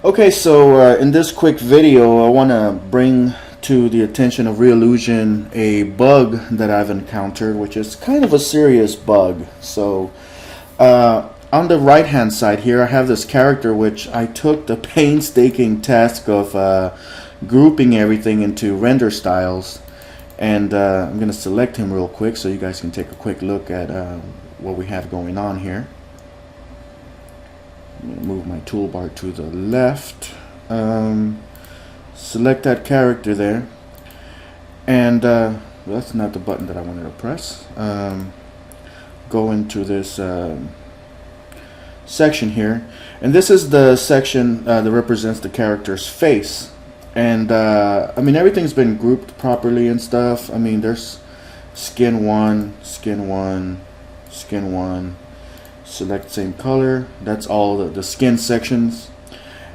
Okay, so in this quick video, I want to bring to the attention of Reallusion a bug that I've encountered, which is kind of a serious bug. So on the right hand side here, I have this character which I took the painstaking task of grouping everything into render styles. And I'm going to select him real quick so you guys can take a quick look at what we have going on here. I'm going to move my toolbar to the left, select that character there, and that's not the button that I wanted to press. Go into this section here, and this is the section that represents the character's face. And I mean, everything's been grouped properly and stuff. I mean, there's skin 1, skin 1, skin 1, select same color. That's all the skin sections.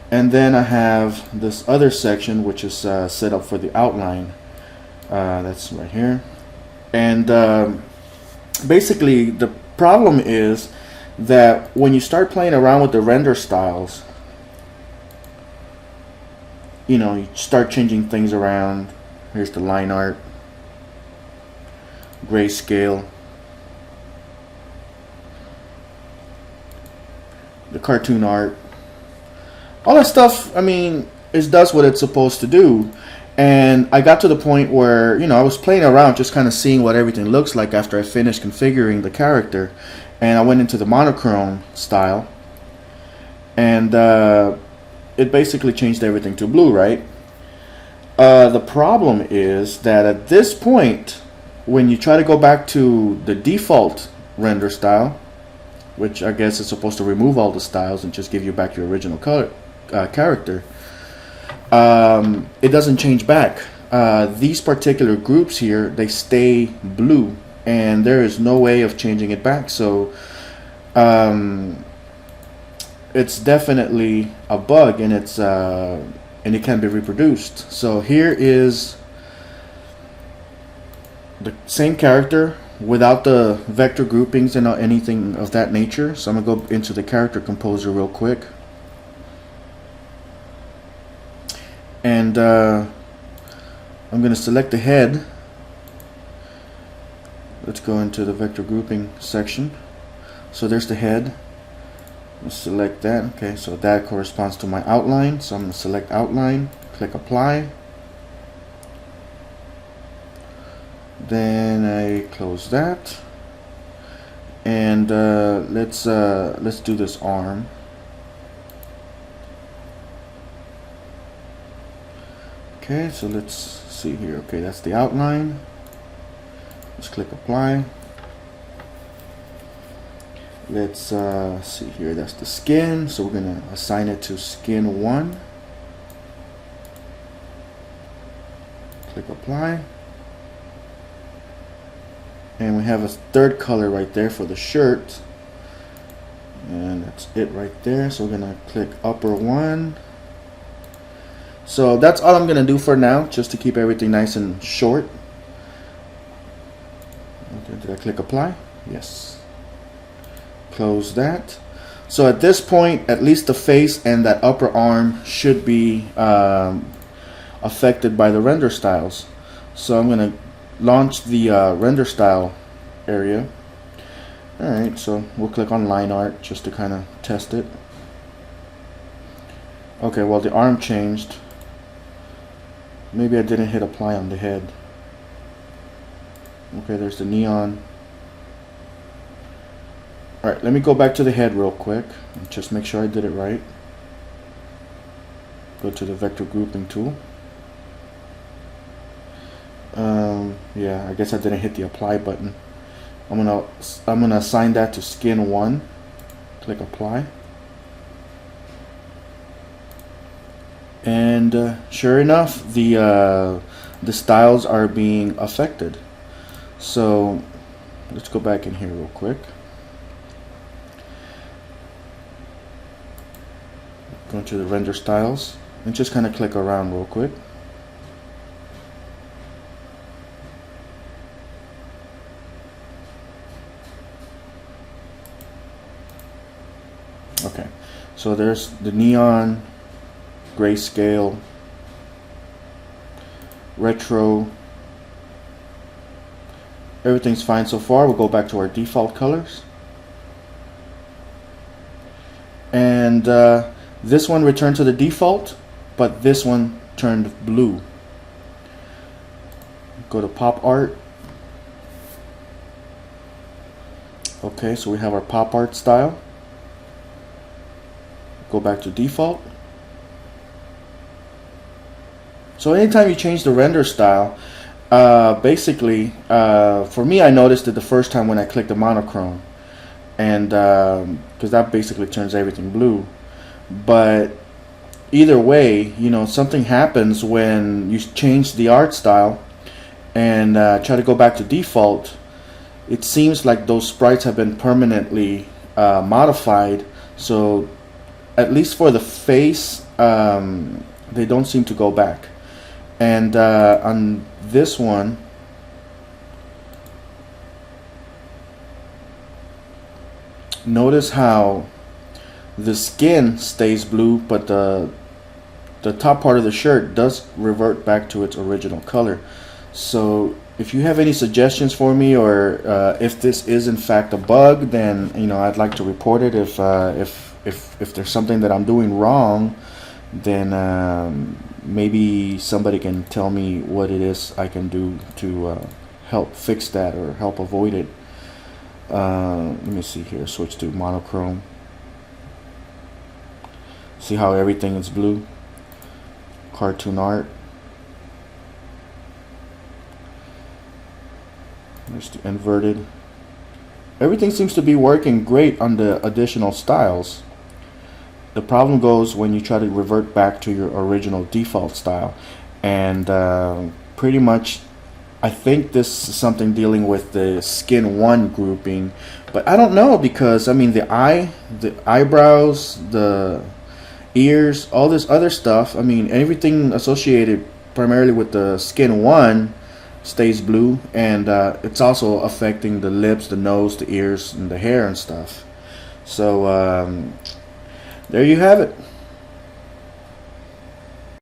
And then I have this other section which is set up for the outline. That's right here. And basically the problem is that when you start playing around with the render styles, you know, you start changing things around. Here's the line art, grayscale, the cartoon art, all that stuff. I mean, it does what it's supposed to do. And I got to the point where, you know, I was playing around just kind of seeing what everything looks like after I finished configuring the character. And I went into the monochrome style, and it basically changed everything to blue, right? The problem is that at this point, when you try to go back to the default render style, which I guess is supposed to remove all the styles and just give you back your original color, character, it doesn't change back. These particular groups here, they stay blue, and there is no way of changing it back. So it's definitely a bug, and it can be reproduced. So here is the same character without the vector groupings and anything of that nature. So I'm gonna go into the character composer real quick, and I'm gonna select the head. Let's go into the vector grouping section. So there's the head. Let's select that. Okay, so that corresponds to my outline. So I'm going to select outline, click apply. Then I close that. And let's do this arm. Okay, so let's see here. Okay, that's the outline. Let's click apply. Let's see here, that's the skin, so we're going to assign it to skin 1. Click apply. And we have a third color right there for the shirt. And that's it right there. So we're going to click upper 1. So that's all I'm going to do for now, just to keep everything nice and short. Okay, did I click apply? Yes. Close that. So at this point, at least the face and that upper arm should be affected by the render styles. So I'm going to launch the render style area. Alright, so we'll click on line art just to kind of test it. Okay, well, the arm changed. Maybe I didn't hit apply on the head. Okay, there's the neon. Alright, let me go back to the head real quick and just make sure I did it right. Go to the vector grouping tool. Yeah, I guess I didn't hit the apply button. I'm gonna assign that to skin 1. Click apply. And sure enough, the styles are being affected. So let's go back in here real quick. Go into the render styles and just kind of click around real quick. Okay, so there's the neon grayscale, retro. Everything's fine so far. We'll go back to our default colors. And this one returned to the default, but this one turned blue. Go to pop art. Okay, so we have our pop art style. Go back to default. So anytime you change the render style, basically, for me, I noticed it the first time when I clicked the monochrome, and because that basically turns everything blue. But either way, you know, something happens when you change the art style and try to go back to default. It seems like those sprites have been permanently modified, so at least for the face, they don't seem to go back. And on this one, notice how the skin stays blue, but the top part of the shirt does revert back to its original color. So if you have any suggestions for me, or if this is in fact a bug, then you know, I'd like to report it. If there's something that I'm doing wrong, then maybe somebody can tell me what it is I can do to help fix that or help avoid it. Let me see here. Switch to monochrome. See how everything is blue? Cartoon art. There's the inverted. Everything seems to be working great on the additional styles. The problem goes when you try to revert back to your original default style. And pretty much, I think this is something dealing with the skin 1 grouping. But I don't know, because I mean the eyebrows, the ears, all this other stuff, I mean everything associated primarily with the skin 1 stays blue, and it's also affecting the lips, the nose, the ears, and the hair and stuff. So there you have it.